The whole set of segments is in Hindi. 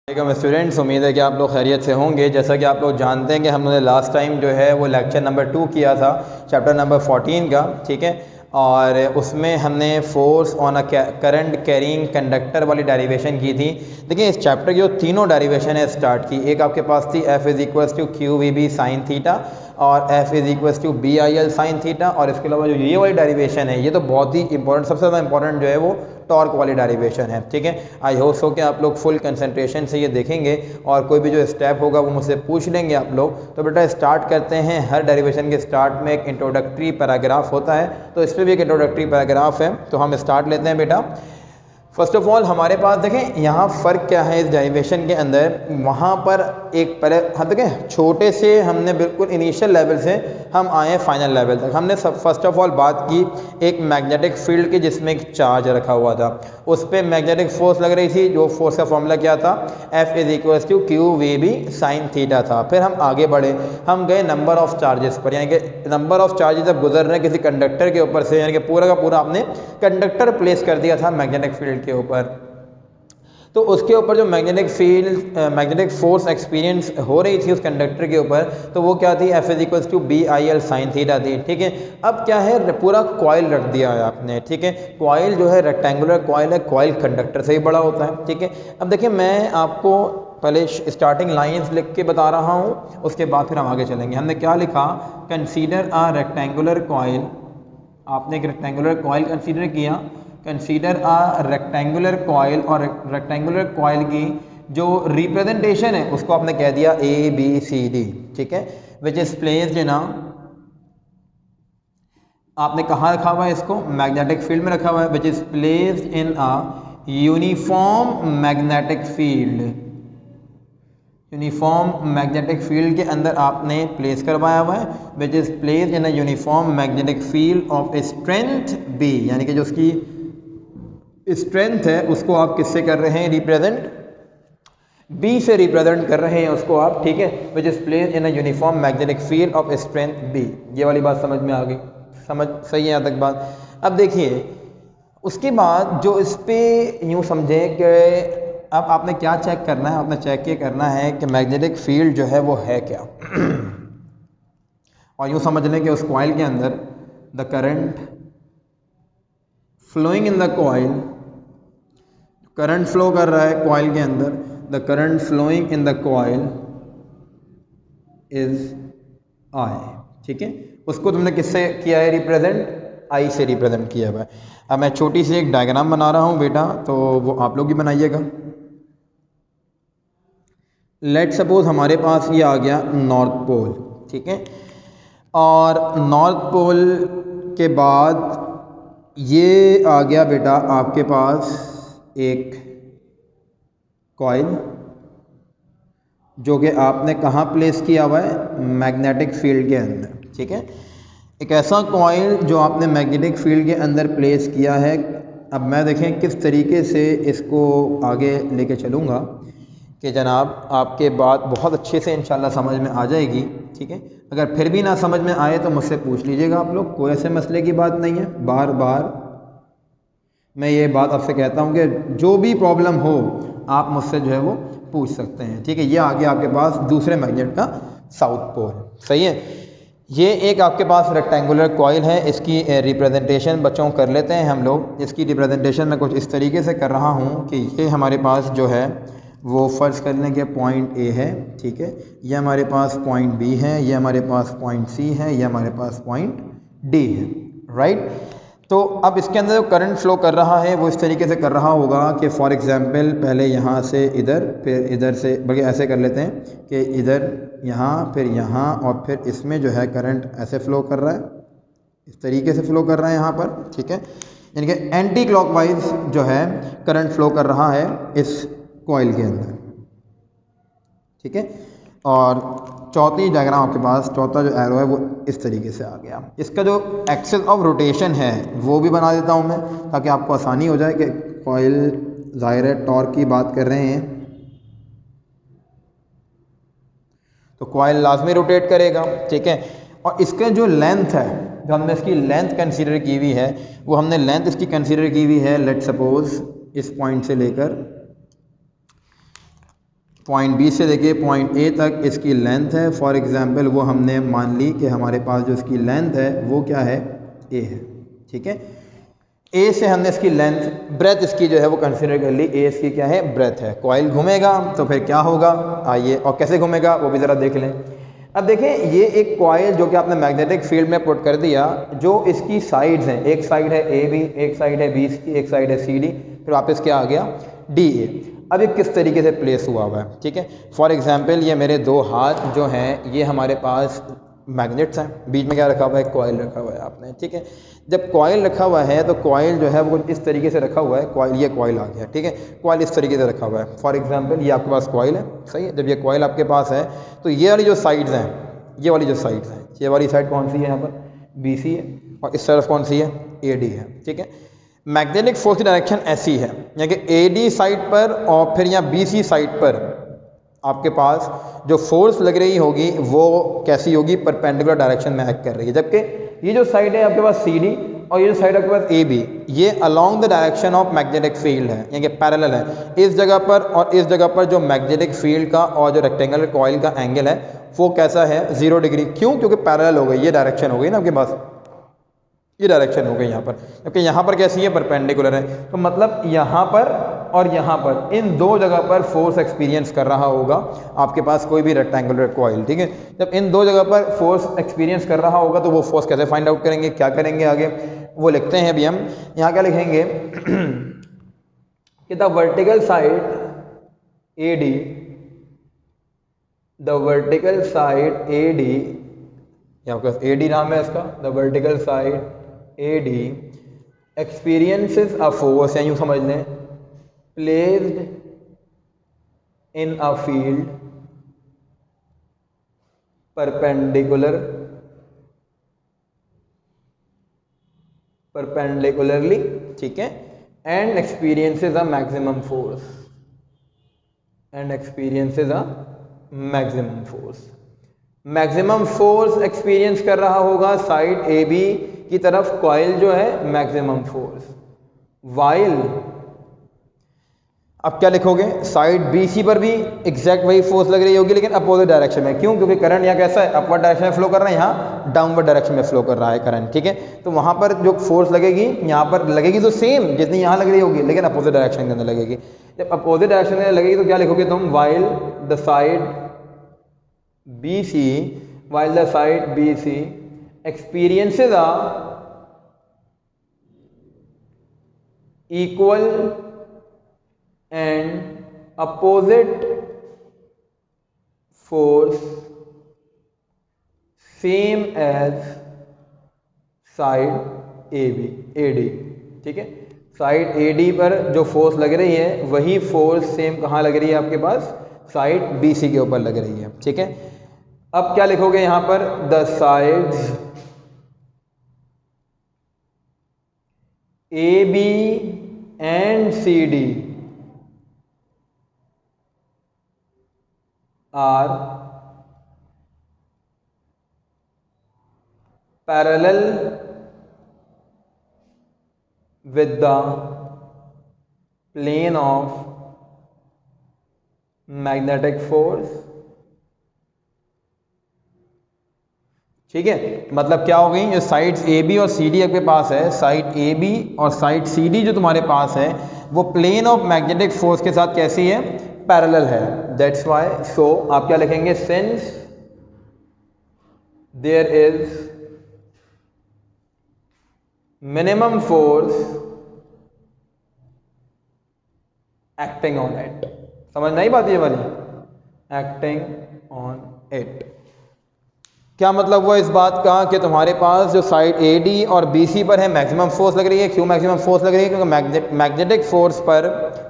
वालेकुम स्टूडेंट्स, उम्मीद है कि आप लोग खैरियत से होंगे। जैसा कि आप लोग जानते हैं कि हमने लास्ट टाइम जो है वो लेक्चर नंबर 2 किया था, चैप्टर नंबर 14 का, ठीक है। और उसमें हमने force on a current carrying conductor वाली डेरिवेशन की थी। देखिए, इस चैप्टर की जो तीनों डेरिवेशन है स्टार्ट की, एक आपके पास थी F is equals to Q V B sine theta और F is equals to B I L sine theta. और इसके अलावा जो ये वाली डेरिवेशन है ये तो बहुत ही इंपॉर्टेंट, सबसे ज़्यादा इंपॉर्टेंट जो है वो टॉर्क वाली डेरिवेशन है, ठीक है। आई होप सो कि आप लोग फुल कंसंट्रेशन से ये देखेंगे और कोई भी जो स्टेप होगा वो मुझसे पूछ लेंगे आप लोग। तो बेटा स्टार्ट करते हैं। हर डेरिवेशन के स्टार्ट में एक इंट्रोडक्टरी पैराग्राफ होता है, तो इसमें भी एक इंट्रोडक्टरी पैराग्राफ है, तो हम स्टार्ट लेते हैं बेटा। फर्स्ट ऑफ ऑल हमारे पास देखें यहाँ फ़र्क क्या है इस डेरिवेशन के अंदर। वहाँ पर एक पहले हम देखें छोटे से हमने बिल्कुल इनिशियल लेवल से हम आए फाइनल लेवल तक। हमने फर्स्ट ऑफ ऑल बात की एक मैग्नेटिक फील्ड की जिसमें एक चार्ज रखा हुआ था, उस पर मैग्नेटिक फोर्स लग रही थी। जो फोर्स का फॉर्मूला क्या था, F is equals to Q V B sine theta था। फिर हम आगे बढ़े, हम गए नंबर ऑफ चार्जेस पर, यानी कि नंबर ऑफ चार्जेस जब गुजर रहे हैं किसी कंडक्टर के ऊपर से, यानी कि पूरा का पूरा आपने कंडक्टर प्लेस कर दिया था मैग्नेटिक फील्ड के ऊपर। तो उसके ऊपर जो मैग्नेटिक फोर्स एक्सपीरियंस हो रही थी उस कंडक्टर के ऊपर, तो वो क्या थी, F is equals to B I L sine theta थी, ठीक है। अब क्या है, पूरा कॉइल रख दिया है आपने, ठीक है। कॉइल जो है रेक्टेंगुलर कॉइल है, कॉइल कंडक्टर से ही बड़ा होता है, ठीक है। अब देखिए, मैं आपको पहले स्टार्टिंग लाइंस लिख के बता रहा हूँ, उसके बाद फिर हम आगे चलेंगे। हमने क्या लिखा, कंसीडर अ रेक्टेंगुलर कॉइल। आपने एक रेक्टेंगुलर कॉइल कंसीडर किया, कंसीडर अ रेक्टेंगुलर कॉइल, और रेक्टेंगुलर कॉइल की जो रिप्रेजेंटेशन है उसको आपने कह दिया ए बी सी डी, ठीक है। विच इज प्लेस्ड इन अ, आपने कहाँ रखा हुआ है इसको, मैग्नेटिक फील्ड में रखा हुआ है। Which is placed in a uniform magnetic field, uniform magnetic field के अंदर आपने प्लेस करवाया हुआ है। Which is placed in a uniform magnetic field of strength B, यानी कि जो उसकी स्ट्रेंथ है उसको आप किससे कर रहे हैं रिप्रेजेंट, बी से रिप्रेजेंट कर रहे हैं उसको आप, ठीक है। Which is placed in a uniform magnetic field of strength B. ये वाली बात समझ में आ गई, समझ सही है यहाँ तक बात। अब देखिए उसके बाद जो इस पे यूँ समझे कि अब आपने क्या चेक करना है, आपने चेक ये करना है कि मैग्नेटिक फील्ड जो है वो है क्या। और यूँ समझ लें कि उस कॉइल के अंदर the current flowing in the coil, current flow कर रहा है कॉइल के अंदर, the current flowing in the coil is I, ठीक है। उसको तुमने किससे किया है रिप्रेजेंट, आई से रिप्रेजेंट किया हुआ है। अब मैं छोटी सी एक डायग्राम बना रहा हूँ बेटा, तो वो आप लोग ही बनाइएगा। लेट सपोज हमारे पास ये आ गया नॉर्थ पोल, ठीक है। और नॉर्थ पोल के बाद ये आ गया बेटा आपके पास एक कॉइल, जो कि आपने कहाँ प्लेस किया हुआ है, मैग्नेटिक फील्ड के अंदर, ठीक है। एक ऐसा कॉइल जो आपने मैग्नेटिक फील्ड के अंदर प्लेस किया है। अब मैं देखें किस तरीके से इसको आगे लेके चलूँगा कि जनाब आपके बात बहुत अच्छे से इंशाल्लाह समझ में आ जाएगी, ठीक है। अगर फिर भी ना समझ में आए तो मुझसे पूछ लीजिएगा आप लोग, कोई ऐसे मसले की बात नहीं है। बार बार मैं ये बात आपसे कहता हूँ कि जो भी प्रॉब्लम हो आप मुझसे जो है वो पूछ सकते हैं, ठीक है। ये आ गया आपके पास दूसरे मैग्नेट का साउथ पोल, सही है। ये एक आपके पास रेक्टेंगुलर कॉइल है, इसकी रिप्रेजेंटेशन बच्चों कर लेते हैं हम लोग। इसकी रिप्रेजेंटेशन मैं कुछ इस तरीके से कर रहा हूँ कि ये हमारे पास जो है वो फ़र्ज़ कर लें कि पॉइंट ए है, ठीक है। ये हमारे पास पॉइंट बी है, ये हमारे पास पॉइंट सी है, ये हमारे पास पॉइंट डी है, राइट। तो अब इसके अंदर जो करंट फ्लो कर रहा है वो इस तरीके से कर रहा होगा कि फॉर एग्ज़ाम्पल पहले यहाँ से इधर, फिर इधर से, बल्कि ऐसे कर लेते हैं कि इधर यहाँ फिर यहाँ, और फिर इसमें जो है करंट ऐसे फ़्लो कर रहा है, इस तरीके से फ़्लो कर रहा है यहाँ पर, ठीक है। यानी कि एंटी क्लॉकवाइज जो है करंट फ़्लो कर रहा है इस कॉइल के अंदर, ठीक है। और चौथी डायग्राम आपके पास, चौथा जो एरो है वो इस तरीके से आ गया। इसका जो एक्सिस ऑफ रोटेशन है वो भी बना देता हूँ मैं, ताकि आपको आसानी हो जाए कि कॉइल ज़ाहिर है टॉर्क की बात कर रहे हैं तो कॉइल लाजमी रोटेट करेगा, ठीक है। और इसका जो लेंथ है, जो हमने इसकी लेंथ कंसीडर की हुई है, वो हमने लेंथ इसकी कंसीडर की हुई है लेट सपोज इस पॉइंट से लेकर पॉइंट बी से लेके पॉइंट ए तक इसकी लेंथ है। फॉर एग्जांपल वो हमने मान ली कि हमारे पास जो इसकी लेंथ है वो क्या है, ए है। ठीक है, ए से हमने इसकी लेंथ, ब्रेथ इसकी जो है वो कंसिडर कर ली। ए इसकी क्या है, ब्रेथ है। कॉइल घूमेगा तो फिर क्या होगा, आइए, और कैसे घूमेगा वो भी ज़रा देख लें। अब देखें, ये एक कॉइल जो कि आपने मैग्नेटिक फील्ड में पुट कर दिया, जो इसकी साइड्स हैं, एक साइड है ए बी, एक साइड है बी सी, एक साइड है सी डी, फिर वापस क्या आ गया, डी ए। अब ये किस तरीके से प्लेस हुआ हुआ है, ठीक है। फॉर एग्जांपल ये मेरे दो हाथ जो हैं ये हमारे पास मैग्नेट्स हैं, बीच में क्या रखा हुआ है, कॉइल रखा हुआ है आपने, ठीक है। जब कॉइल रखा हुआ है तो कॉइल जो है वो इस तरीके से रखा हुआ है, कॉइल, ये कॉइल आ गया, ठीक है। कॉइल इस तरीके से रखा हुआ है। फॉर एग्जांपल ये आपके पास कॉइल है, सही है। जब ये कॉइल आपके पास है तो ये वाली जो साइड्स हैं, ये वाली जो साइड्स हैं, ये वाली साइड कौन सी है, यहाँ पर बी सी है, और इस तरफ कौन सी है, ए डी है, ठीक है। मैग्नेटिक फोर्स की डायरेक्शन ऐसी है, यानी कि ए डी साइड पर और फिर यहाँ बी सी साइड पर आपके पास जो फोर्स लग रही होगी वो कैसी होगी, परपेंडिकुलर डायरेक्शन में एक्ट कर रही है। जबकि ये जो साइड है आपके पास सी डी और ये जो साइड आपके पास ए बी, ये along the direction of magnetic field है, यानी कि पैरेलल है। इस जगह पर और इस जगह पर जो मैग्नेटिक फील्ड का और जो रेक्टेंगुलर कॉइल का एंगल है वो कैसा है, 0 डिग्री। क्यों, क्योंकि पैरेलल हो गई, ये डायरेक्शन हो गई ना आपके पास, ये डायरेक्शन हो गई यहाँ पर, क्योंकि यहाँ पर कैसी है, परपेंडिकुलर है। तो मतलब यहाँ पर और यहाँ पर, इन दो जगह पर फोर्स एक्सपीरियंस कर रहा होगा आपके पास कोई भी रेक्टेंगुलर कॉइल, ठीक है। जब इन दो जगह पर फोर्स एक्सपीरियंस कर रहा होगा तो वो फोर्स कैसे फाइंड आउट करेंगे, क्या करेंगे आगे, वो लिखते हैं अभी हम। यहाँ क्या लिखेंगे कि the vertical side A D, the vertical side A D, यहाँ पर ए डी नाम है इसका, the vertical side A D experiences a force, या यूँ समझ लें, placed in a field perpendicularly, ठीक है, and experiences a maximum force, and experiences a maximum force. Maximum force experience कर रहा होगा साइड ए बी की तरफ कॉइल जो है, मैक्सिमम फोर्स, वाइल, अब क्या लिखोगे, साइड बी सी पर भी एग्जैक्ट वही फोर्स लग रही होगी लेकिन अपोजिट डायरेक्शन में। क्यों, क्योंकि करंट यहाँ कैसा है, अपवर्ड डायरेक्शन में फ्लो कर रहा है, यहाँ डाउनवर्ड डायरेक्शन में फ्लो कर रहा है करंट, ठीक है। तो वहाँ पर जो फोर्स लगेगी यहाँ पर लगेगी तो सेम जितनी यहाँ लग रही होगी, लेकिन अपोजिट डायरेक्शन के अंदर लगेगी। जब अपोजिट डायरेक्शन में लगेगी तो क्या लिखोगे तुम, while the side B C, while the side B C experiences are equal and opposite force same as side AD, ठीक है। साइड AD पर जो फोर्स लग रही है वही फोर्स सेम कहाँ लग रही है आपके पास, साइड BC के ऊपर लग रही है, ठीक है। अब क्या लिखोगे यहाँ पर, the sides AB and CD are parallel with the plane of magnetic force, ठीक है। मतलब क्या हो गई, जो साइड्स ए बी और सी डी आपके पास है, साइड ए बी और साइड सी डी जो तुम्हारे पास है वो प्लेन ऑफ मैग्नेटिक फोर्स के साथ कैसी है, पैरेलल है। दैट्स वाई, सो आप क्या लिखेंगे, since there is minimum force acting on it, समझ नहीं पाती है वाली, एक्टिंग ऑन इट। क्या मतलब हुआ इस बात का कि तुम्हारे पास जो साइड ए डी और बी सी पर है मैक्सिमम फोर्स लग रही है। क्यों मैक्सिमम फोर्स लग रही है, क्योंकि मैग्नेटिक फोर्स पर,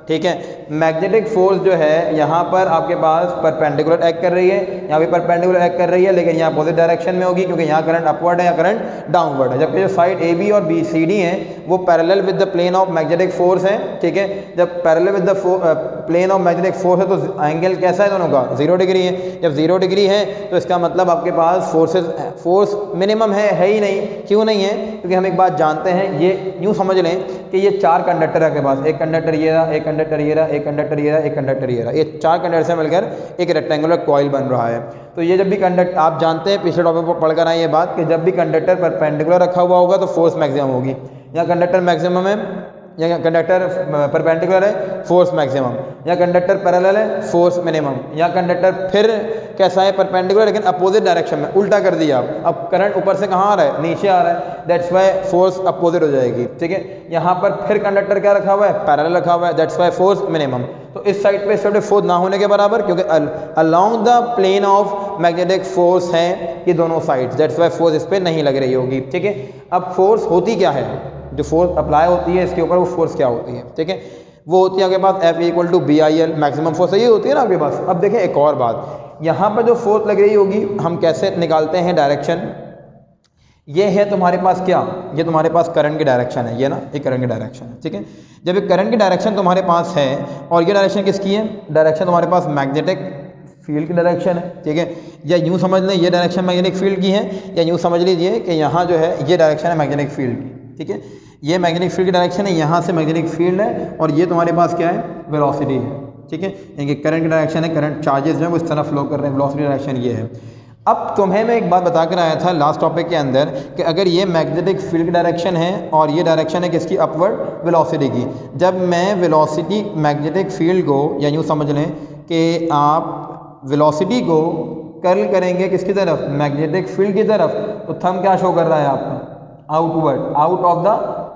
ठीक है, मैग्नेटिक फोर्स जो है यहाँ पर आपके पास परपेंडिकुलर एक्ट कर रही है, यहाँ भी परपेंडिकुलर एक्ट कर रही है, लेकिन यहाँ अपोजिट डायरेक्शन में होगी क्योंकि यहाँ करंट अपवर्ड है या करंट डाउनवर्ड है। जबकि जो साइड ए बी और बी सी डी हैं वो parallel with the plane of magnetic force है, ठीक है। जब parallel with the plane of magnetic force है तो एंगल कैसा है दोनों का, 0 डिग्री है। जब 0 डिग्री है तो इसका मतलब आपके पास फोर्स मिनिमम है ही नहीं। क्यों नहीं है, क्योंकि हम एक बात जानते हैं, ये यूँ समझ लें कि ये 4 कंडक्टर है आपके पास, एक कंडक्टर ये रहा, एक कंडक्टर ये रहा, एक कंडक्टर ये रहा, एक कंडक्टर ये रहा, ये 4 कंडक्टर से मिलकर एक रेक्टेंगुलर कॉइल बन रहा है। तो ये जब भी कंडक्टर, आप जानते हैं पिछले टॉपिक पर पढ़कर आए ये बात कि जब भी कंडक्टर परपेंडिकुलर रखा हुआ होगा तो फोर्स मैक्सिमम होगी। यहाँ कंडक्टर मैक्सिमम है, या कंडक्टर परपेंडिकुलर है, फोर्स मैक्सिमम, या कंडक्टर पैरेलल है, फोर्स मिनिमम, या कंडक्टर फिर कैसा है, परपेंडिकुलर लेकिन अपोजिट डायरेक्शन में, उल्टा कर दिया। अब करंट ऊपर से कहाँ आ रहा है, नीचे आ रहा है, दैट्स वाई फोर्स अपोजिट हो जाएगी। ठीक है, यहाँ पर फिर कंडक्टर क्या रखा हुआ है, पैरेलल रखा हुआ है, दैट्स वाई फोर्स मिनिमम। तो इस साइड पे इस फोर्स ना होने के बराबर, क्योंकि along the plane of magnetic force है ये दोनों साइड्स, दैट्स वाई फोर्स इस पर नहीं लग रही होगी। ठीक है, अब फोर्स होती क्या है, जो फोर्स अप्लाई होती है इसके ऊपर, वो फोर्स क्या होती है। ठीक है, वो होती है आपके पास F equal to BIL, maximum force ये होती है ना आपके पास। अब देखें एक और बात, यहाँ पर जो फोर्स लग रही होगी हम कैसे निकालते हैं डायरेक्शन, ये है तुम्हारे पास क्या, ये तुम्हारे पास करंट की डायरेक्शन है, ये ना ये करंट की डायरेक्शन है। ठीक है, जब ये करंट की डायरेक्शन तुम्हारे पास है और ये डायरेक्शन किसकी है, डायरेक्शन तुम्हारे पास मैग्नेटिक फील्ड की डायरेक्शन है। ठीक है, या यूँ समझ लें ये डायरेक्शन मैग्नेटिक फील्ड की है, या यूँ समझ लीजिए कि यहाँ जो है ये डायरेक्शन है मैग्नेटिक फील्ड की। ठीक है, ये मैग्नेटिक फील्ड की डायरेक्शन है, यहाँ से मैग्नेटिक फील्ड है, और ये तुम्हारे पास क्या है, वेलोसिटी है। ठीक है, यानी कि करंट की डायरेक्शन है, करंट चार्जेस जो है वो इस तरह फ्लो कर रहे हैं, वेलोसिटी डायरेक्शन ये है। अब तुम्हें मैं एक बात बता कर आया था लास्ट टॉपिक के अंदर कि अगर ये मैग्नेटिक फील्ड की डायरेक्शन है और ये डायरेक्शन है किसकी, अपवर्ड वेलोसिटी की, जब मैं वेलोसिटी मैग्नेटिक फील्ड को, या यूँ समझ लें कि आप वेलोसिटी को कर्ल करेंगे किसकी तरफ, मैग्नेटिक फील्ड की तरफ, तो थंब क्या शो कर रहा है आपका, outward, out of the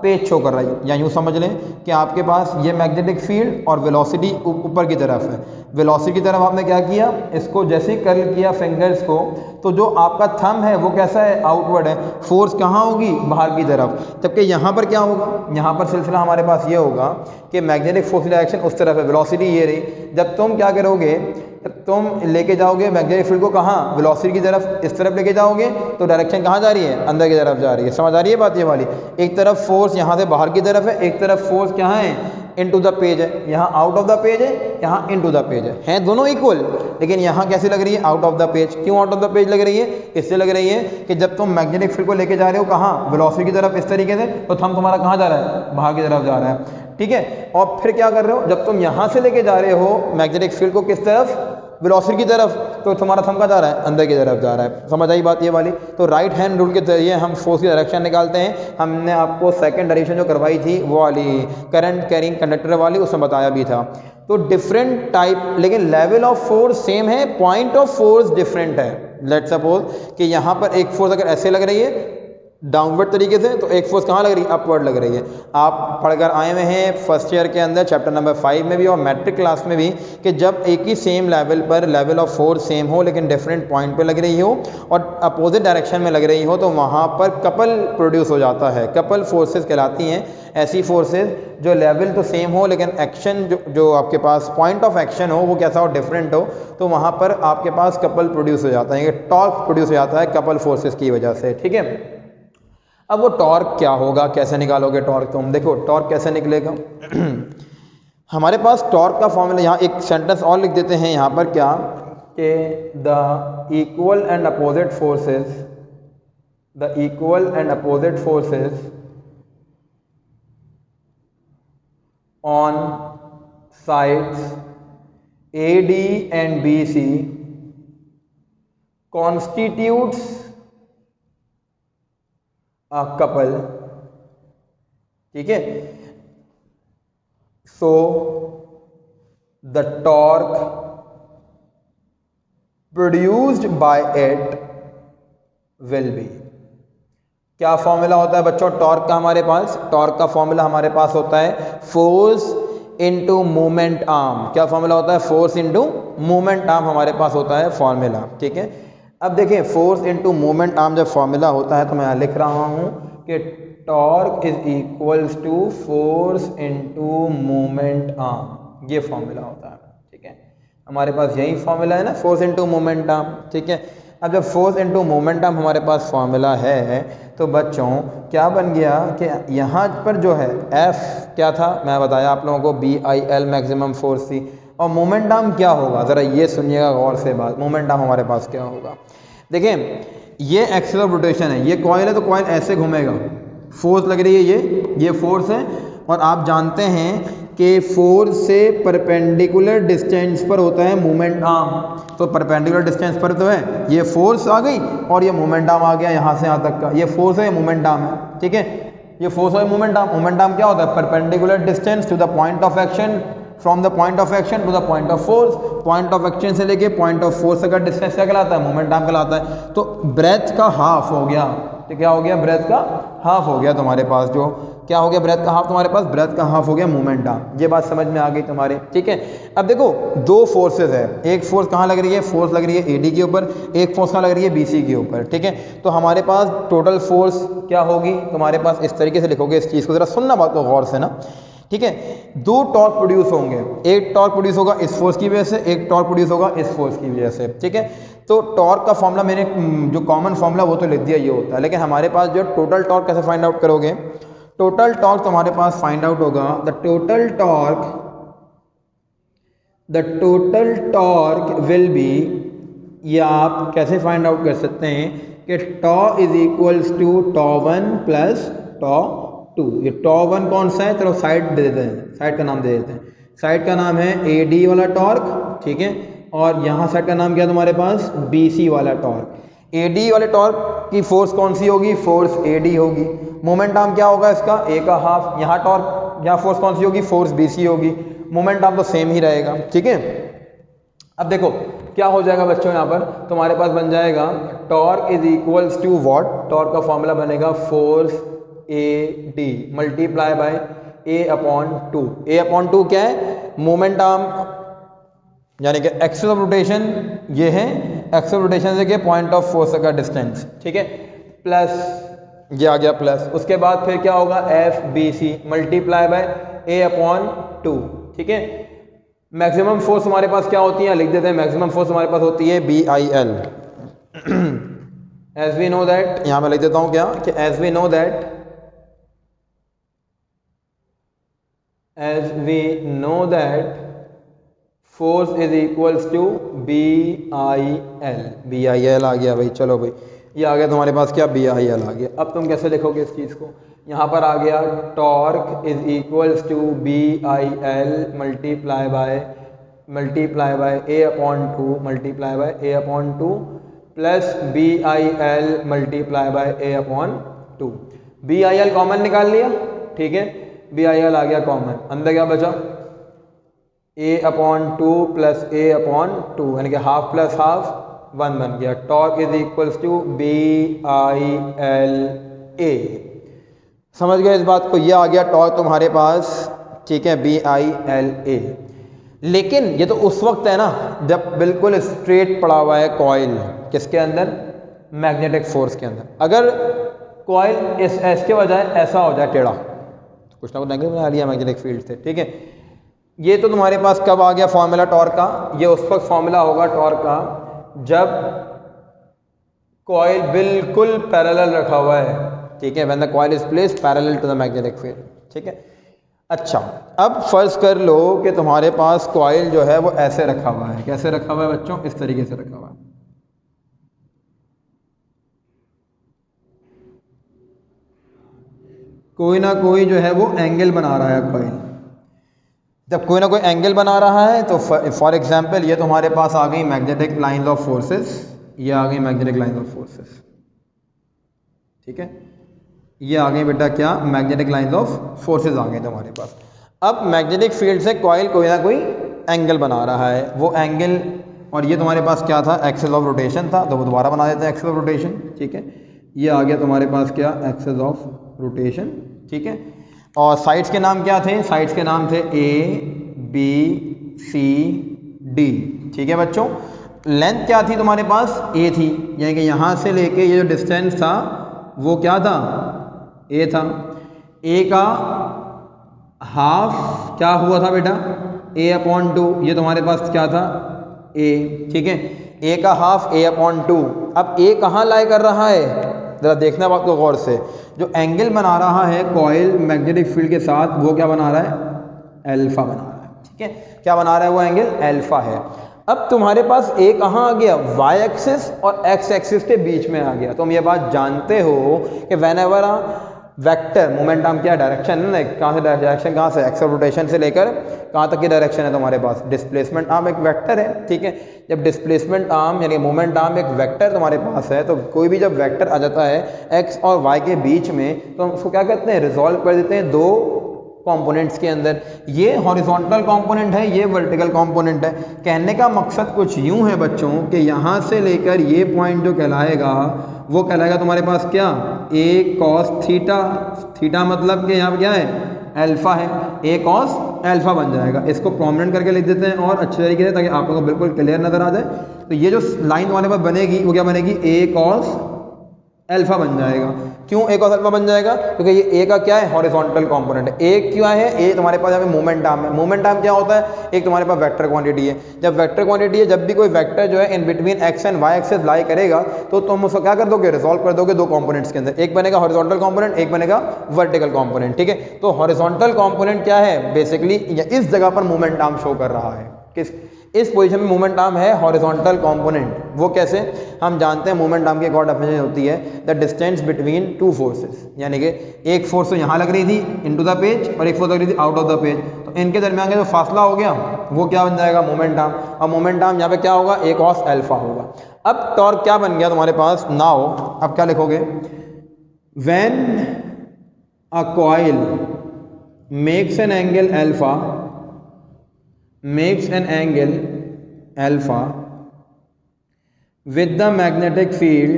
page show कर रहा है। या यूँ समझ लें कि आपके पास ये मैग्नेटिक फील्ड और वेलोसिटी ऊपर की तरफ है, वेलोसिटी की तरफ आपने क्या किया, इसको जैसे ही कर्ल किया फिंगर्स को, तो जो आपका थंब है वो कैसा है, आउटवर्ड है, फोर्स कहाँ होगी, बाहर की तरफ। जबकि यहाँ पर क्या होगा, यहाँ पर सिलसिला हमारे पास ये होगा कि मैग्नेटिक फोर्स की डायरेक्शन उस तरफ है, वेलोसिटी ये रही। जब तुम क्या करोगे, जब तुम लेके जाओगे मैग्नेटिक फील्ड को कहाँ, वेलोसिटी की तरफ, इस तरफ लेके जाओगे तो डायरेक्शन कहाँ जा रही है, अंदर की तरफ जा रही है। समझ आ रही है बात ये वाली, एक तरफ फोर्स यहाँ से बाहर की तरफ है, एक तरफ फोर्स कहाँ है, इनटू द पेज है, यहाँ आउट ऑफ द पेज है, यहाँ इनटू द पेज है, हैं दोनों इक्वल, लेकिन यहाँ कैसी लग रही है, आउट ऑफ द पेज। क्यों आउट ऑफ द पेज लग रही है, इससे लग रही है कि जब तुम मैग्नेटिक फील्ड को लेके जा रहे हो कहाँ, वेलोसिटी की तरफ इस तरीके से, तो थंब तुम्हारा कहाँ जा रहा है, बाहर की तरफ जा रहा है। ठीक है, और फिर क्या कर रहे हो, जब तुम यहाँ से लेके जा रहे हो मैग्नेटिक फील्ड को किस तरफ, वेलोसिटी की तरफ, तो तुम्हारा थंब का जा रहा है, अंदर की तरफ जा रहा है। समझ आई बात ये वाली। तो राइट हैंड रूल के जरिए हम फोर्स की डायरेक्शन निकालते हैं। हमने आपको सेकंड डायरेक्शन जो करवाई थी वो वाली करंट कैरिंग कंडक्टर वाली, उसमें बताया भी था। तो डिफरेंट टाइप, लेकिन लेवल ऑफ फोर्स सेम है, पॉइंट ऑफ फोर्स डिफरेंट है। लेट्स सपोज कि यहाँ पर एक फोर्स अगर ऐसे लग रही है डाउनवर्ड तरीके से, तो एक फोर्स कहाँ लग रही है, अपवर्ड लग रही है। आप पढ़कर आए हुए हैं फर्स्ट ईयर के अंदर चैप्टर नंबर 5 में भी और मैट्रिक क्लास में भी कि जब एक ही सेम लेवल पर लेवल ऑफ फोर्स सेम हो लेकिन डिफरेंट पॉइंट पे लग रही हो और अपोजिट डायरेक्शन में लग रही हो, तो वहाँ पर कपल प्रोड्यूस हो जाता है। कपल फोर्सेस कहलाती हैं ऐसी फोर्सेस जो लेवल तो सेम हो लेकिन एक्शन जो आपके पास पॉइंट ऑफ एक्शन हो वो कैसा हो, डिफरेंट हो, तो वहाँ पर आपके पास कपल प्रोड्यूस हो जाता है, टॉर्क प्रोड्यूस हो जाता है कपल फोर्सेस की वजह से। ठीक है, अब वो टॉर्क क्या होगा, कैसे निकालोगे टॉर्क, तुम देखो टॉर्क कैसे निकलेगा। हमारे पास टॉर्क का फॉर्मूला, यहाँ एक सेंटेंस और लिख देते हैं यहाँ पर क्या, कि the equal and opposite forces on sides AD and BC constitutes a couple. ठीक है, so the torque produced by it will be, क्या फॉर्मूला होता है बच्चों टॉर्क का हमारे पास, टॉर्क का फॉर्मूला हमारे पास होता है फोर्स इनटू मूवमेंट आर्म। क्या फॉर्मूला होता है, फोर्स इनटू मूवमेंट आर्म हमारे पास होता है फॉर्मूला। ठीक है, अब देखें फोर्स इनटू मूवमेंट आर्म जब फॉर्मूला होता है तो मैं लिख रहा हूं कि torque is equals to force into movement arm, ये फॉर्मूला होता है। ठीक है, हमारे पास यही फॉर्मूला है ना, फोर्स इनटू मूवमेंट आर्म। ठीक है, अब जब फोर्स इनटू मोमेंटम हमारे पास फॉर्मूला है तो बच्चों क्या बन गया कि यहाँ पर जो है F क्या था, मैं बताया आप लोगों को BIL मैक्सिमम फोर्स थी, और मोमेंटम क्या होगा, ज़रा ये सुनिएगा गौर से बात, मोमेंटम हमारे पास क्या होगा। देखें ये एक्सिस ऑफ रोटेशन है, ये कॉइल है तो कॉइल ऐसे घूमेगा, फोर्स लग रही है, ये फोर्स है, और आप जानते हैं कि फोर्स से परपेंडिकुलर डिस्टेंस पर होता है मोमेंट आर्म। तो परपेंडिकुलर डिस्टेंस पर तो है, ये फोर्स आ गई और ये मोमेंट आर्म आ गया यहाँ से यहाँ तक का, ये फोर्स है, ये मोमेंट आर्म है, ठीक है। ये फोर्स और मोमेंट आर्म, मोमेंट आर्म क्या होता है? Perpendicular distance to the point of action, from the point of action to the point of force. Point of action से लेके पॉइंट ऑफ फोर्स का डिस्टेंस क्या कहलाता है? मोमेंट आर्म कहलाता है। तो ब्रेथ का हाफ हो गया, तो क्या हो गया? ब्रेथ का हाफ हो गया तुम्हारे पास, जो क्या हो गया? ब्रेथ का हाफ तुम्हारे पास, ब्रेथ का हाफ हो गया मोमेंट आर्म। ये बात समझ में आ गई तुम्हारे, ठीक है। अब देखो दो फोर्सेस है, एक फोर्स कहाँ लग रही है? फोर्स लग रही है एडी के ऊपर, एक फोर्स कहाँ लग रही है? बीसी के ऊपर, ठीक है। तो हमारे पास टोटल फोर्स क्या होगी तुम्हारे पास? इस तरीके से लिखोगे इस चीज़ को, जरा सुनना बात को गौर से ना, ठीक है। दो टॉर्क प्रोड्यूस होंगे, एक टॉर्क प्रोड्यूस होगा इस फोर्स की वजह से, एक टॉर्क प्रोड्यूस होगा इस फोर्स की वजह से, ठीक है। तो टॉर्क का फॉर्मूला मैंने जो कॉमन फॉर्मूला वो तो लिख दिया, ये होता है। लेकिन हमारे पास जो टोटल टॉर्क कैसे फाइंड आउट करोगे? टोटल टॉर्क तुम्हारे पास फाइंड आउट होगा the total torque will be, ये आप कैसे फाइंड आउट कर सकते हैं कि tau is equals to tau 1 plus tau 2। ये टॉ 1 कौन सा है? चलो साइड दे देते हैं, साइड का नाम दे देते हैं। साइड का नाम है एडी वाला टॉर्क, ठीक है। और यहाँ साइड का नाम क्या है तुम्हारे पास? बीसी वाला टॉर्क। एडी वाले टॉर्क की फोर्स कौन सी होगी? फोर्स एडी होगी। मोमेंट आर्म क्या होगा इसका? ए का हाफ। यहाँ टॉर्क, यहाँ फोर्स कौन सी होगी? फोर्स बीसी होगी। मोमेंट आर्म तो सेम ही रहेगा, ठीक है। अब देखो क्या हो जाएगा बच्चों, यहाँ पर तुम्हारे पास बन जाएगा torque is equals to what? Torque का फॉर्मूला बनेगा force A D multiply by A upon 2। A upon 2 क्या है? मोमेंट आर्म यानी कि एक्सिस ऑफ रोटेशन, ये है एक्सिस ऑफ रोटेशन से के पॉइंट ऑफ फोर्स का डिस्टेंस, ठीक है, प्लस ये आ गया प्लस। उसके बाद फिर क्या होगा? F B C multiply by A upon 2, ठीक है। मैक्सिमम फोर्स हमारे पास क्या होती है? लिख देते हैं, मैक्सिमम फोर्स हमारे पास होती है B I L. As we know that, यहां मैं लिख देता हूं क्या कि as we know that force is equals to B I L. B I L आ गया भाई, चलो भाई ये आ गया तुम्हारे पास क्या? बी आई एल आ गया। अब तुम कैसे लिखोगे इस चीज़ को? यहाँ पर आ गया torque is equals to B I L multiply by A upon 2 multiply by A upon 2 plus B I L multiply by A upon 2। B I L common निकाल लिया, ठीक है। बी आई एल आ गया कॉमन, अंदर क्या बचा? A upon 2 plus A upon 2 यानी कि हाफ प्लस हाफ 1 बन गया। Torque is equals to B I L A. समझ गए इस बात को? ये आ गया टॉर्क तुम्हारे पास, ठीक है, बी आई एल ए। लेकिन ये तो उस वक्त है ना जब बिल्कुल स्ट्रेट पड़ा हुआ है कॉइल, किसके अंदर? मैग्नेटिक फोर्स के अंदर। अगर कॉइल इस एस के बजाय ऐसा हो जाए टेढ़ा, तो कुछ ना कुछ एंगल बना लिया मैग्नेटिक फील्ड से, ठीक है। ये तो तुम्हारे पास कब आ गया फॉर्मूला टॉर्क का? ये उस वक्त फॉर्मूला होगा टॉर्क का जब कॉइल बिल्कुल पैरेलल रखा हुआ है, ठीक है, when the coil is placed parallel to the magnetic field, ठीक है। अच्छा, अब फर्ज कर लो कि तुम्हारे पास कॉइल जो है वो ऐसे रखा हुआ है। कैसे रखा हुआ है बच्चों? इस तरीके से रखा हुआ है। कोई ना कोई जो है वो एंगल बना रहा है कॉइल। जब कोई ना कोई एंगल बना रहा है तो फॉर एग्जांपल ये तुम्हारे पास आ गई मैग्नेटिक लाइन ऑफ फोर्सेस, ये आ गई मैग्नेटिक लाइन ऑफ फोर्सेस, ठीक है। ये आ गई बेटा क्या? मैग्नेटिक लाइन ऑफ फोर्सेस आ गए तुम्हारे पास। अब मैग्नेटिक फील्ड से कॉइल कोई ना कोई एंगल बना रहा है, वो एंगल, और ये तुम्हारे पास क्या था? एक्सिस ऑफ रोटेशन था, तो वो दोबारा बना देते हैं एक्सिस ऑफ रोटेशन, ठीक है। ये आ गया तुम्हारे पास क्या? एक्सिस ऑफ रोटेशन, ठीक है। और साइड्स के नाम क्या थे? साइड्स के नाम थे ए बी सी डी, ठीक है बच्चों। लेंथ क्या थी तुम्हारे पास? ए थी, यानी कि यहाँ से लेके ये जो डिस्टेंस था वो क्या था? ए था। ए का हाफ क्या हुआ था बेटा? ए अपॉन 2। ये तुम्हारे पास क्या था? ए, ठीक है। ए का हाफ ए अपॉन 2। अब ए कहाँ लाई कर रहा है? जरा देखना बात को गौर से। जो एंगल बना रहा है कॉइल मैग्नेटिक फील्ड के साथ, वो क्या बना रहा है? अल्फा बना रहा है, ठीक है। क्या बना रहा है वो एंगल? अल्फा है। अब तुम्हारे पास ए कहाँ आ गया? वाई एक्सिस और एक्स एक्सिस के बीच में आ गया। तुम ये बात जानते हो कि व्हेनेवर वेक्टर मोमेंट आर्म क्या डायरेक्शन है ना, कहाँ से डायरेक्शन, कहाँ से एक्सल रोटेशन से लेकर कहाँ तक की डायरेक्शन है तुम्हारे पास। डिस्प्लेसमेंट आर्म एक वेक्टर है, ठीक है। जब डिस्प्लेसमेंट आर्म यानी मोमेंट आर्म एक वेक्टर तुम्हारे पास है, तो कोई भी जब वेक्टर आ जाता है एक्स और वाई के बीच में, तो हम उसको क्या कहते हैं, रिजॉल्व कर देते हैं दो कंपोनेंट्स के अंदर। ये हॉरिजॉन्टल कंपोनेंट है, ये वर्टिकल कंपोनेंट है। कहने का मकसद कुछ यूं है बच्चों कि यहाँ से लेकर ये पॉइंट जो कहलाएगा वो कहलाएगा तुम्हारे पास क्या, ए कॉस थीटा। थीटा मतलब कि यहाँ पर क्या है, अल्फा है, ए कॉस अल्फा बन जाएगा। इसको प्रोमिनेंट करके लिख देते हैं और अच्छे तरीके से, ताकि आप लोगों को बिल्कुल क्लियर नजर आ जाए। तो ये जो लाइन तुम्हारे पास बनेगी वो क्या बनेगी, ए कॉस अल्फा बन जाएगा। क्यों ए कॉस अल्फा बन जाएगा, क्योंकि ये ए का क्या है, हॉरिजॉन्टल कंपोनेंट है। ए क्या है, ए तुम्हारे पास यहाँ पे मोमेंट आर्म है। मोमेंट आर्म क्या होता है, एक तुम्हारे पास वेक्टर क्वांटिटी है। जब वेक्टर क्वांटिटी है, जब भी कोई वेक्टर जो है in between X and Y axis lie करेगा, तो तुम उसको क्या कर दोगे, रिजॉल्व कर दोगे दो कंपोनेंट्स के अंदर। एक बनेगा हॉरिजॉन्टल कंपोनेंट, एक बनेगा वर्टिकल कंपोनेंट, ठीक है। तो हॉरिजॉन्टल कंपोनेंट क्या है, बेसिकली इस जगह पर मोमेंट आर्म शो कर रहा है। किस, इस पोजीशन में मोमेंट आर्म है हॉरिजॉन्टल कंपोनेंट। वो कैसे, हम जानते हैं मोमेंट आर्म की एक और डेफिनेशन होती है, the distance between two forces. यानी कि एक फोर्स तो यहाँ लग रही थी इनटू द पेज और एक फोर्स लग रही थी आउट ऑफ द पेज, तो इनके दरमियान का जो फासला हो गया वो क्या बन जाएगा, मोमेंट आर्म। और मोमेंट आर्म यहाँ पे क्या होगा, ए कॉस अल्फा होगा। अब टॉर्क क्या बन गया तुम्हारे पास, नाउ अब क्या लिखोगे, when a coil makes an angle alpha, makes an angle alpha with the magnetic field,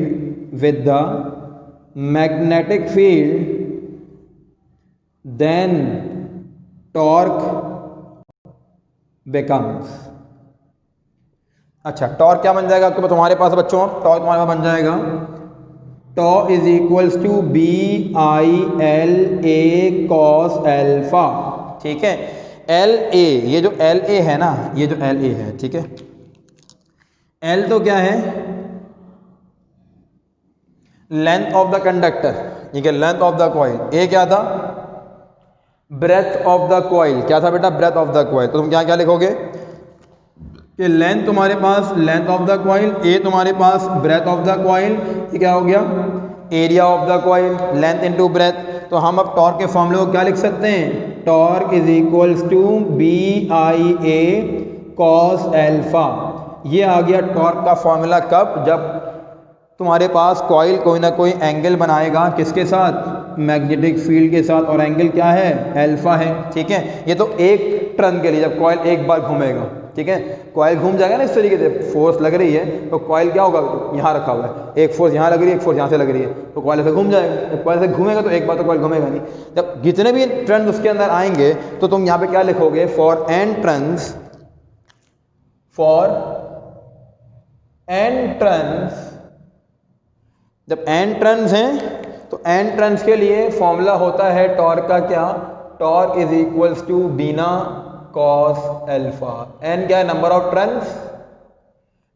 then torque becomes। अच्छा, टॉर्क क्या बन जाएगा आपके तुम्हारे पास बच्चों, टॉर्क तुम्हारे पास बन जाएगा टॉ is equals to B I L A cos alpha, ठीक है। एल ए, ये जो एल ए है ना, ये जो एल ए है, ठीक है। एल तो क्या है, लेंथ ऑफ द कंडक्टर, ठीक है, लेंथ ऑफ द कॉइल। ए क्या था, ब्रेथ ऑफ द कॉइल। क्या था बेटा, ब्रेथ ऑफ द कॉइल। तो तुम क्या क्या लिखोगे कि लेंथ तुम्हारे पास लेंथ ऑफ द कॉइल, ए तुम्हारे पास ब्रेथ ऑफ द कॉइल, ये क्या हो गया, area of the coil, length into breadth. तो हम अब टॉर्क के फॉर्मूले को क्या लिख सकते हैं, torque is equals to B I A cos alpha. ये आ गया टॉर्क का फॉर्मूला। कब, जब तुम्हारे पास कॉइल कोई ना कोई एंगल बनाएगा, किसके साथ, मैग्नेटिक फील्ड के साथ, और एंगल क्या है, अल्फा है, ठीक है। ये तो एक टर्न के लिए, जब कॉइल एक बार घूमेगा, ठीक है, कॉइल घूम जाएगा ना इस तरीके से, फोर्स लग रही है तो कॉइल क्या होगा, यहाँ रखा हुआ है, एक फोर्स यहाँ लग रही है, एक फोर्स यहाँ से लग रही है, तो कॉइल से घूम जाएगा। जब कॉइल से घूमेगा तो एक बार तो कॉइल घूमेगा नहीं। जब जितने भी टर्न उसके अंदर आएंगे तो तुम यहाँ पे क्या लिखोगे, फॉर एन टर्न्स, जब एन टर्न्स हैं तो एन टर्न्स के लिए फॉर्मूला होता है टॉर्क का क्या, torque is equals to B N A cos alpha. N क्या है, नंबर ऑफ टर्न्स,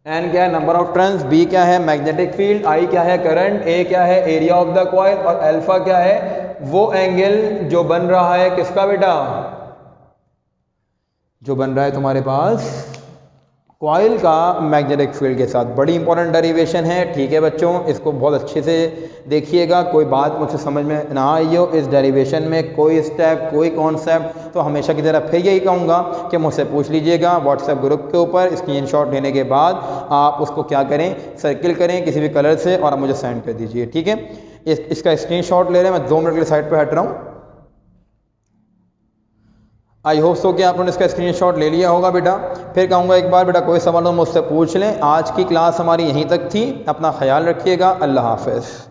एन क्या है, नंबर ऑफ टर्न्स, बी क्या है, मैग्नेटिक फील्ड, आई क्या है, करंट, ए क्या है, एरिया ऑफ द कॉइल, और अल्फा क्या है, वो एंगल जो बन रहा है किसका बेटा, जो बन रहा है तुम्हारे पास कॉइल का मैग्नेटिक फील्ड के साथ। बड़ी इंपॉर्टेंट डेरिवेशन है, ठीक है बच्चों, इसको बहुत अच्छे से देखिएगा। कोई बात मुझसे समझ में ना आई हो इस डेरिवेशन में, कोई स्टेप, कोई कॉन्सेप्ट, तो हमेशा की तरह फिर यही कहूँगा कि मुझसे पूछ लीजिएगा व्हाट्सएप ग्रुप के ऊपर। स्क्रीनशॉट लेने के बाद आप उसको क्या करें, सर्किल करें किसी भी कलर से और आप मुझे सेंड कर दीजिए, ठीक है। इसका स्क्रीनशॉट ले रहे हैं, मैं 2 मिनट के लिए साइड पर हट रहा हूँ। आई होप सो कि आप लोगों ने इसका स्क्रीनशॉट ले लिया होगा बेटा। फिर कहूँगा एक बार बेटा कोई सवाल हो मुझसे पूछ लें। आज की क्लास हमारी यहीं तक थी, अपना ख्याल रखिएगा, अल्लाह हाफ़िज़।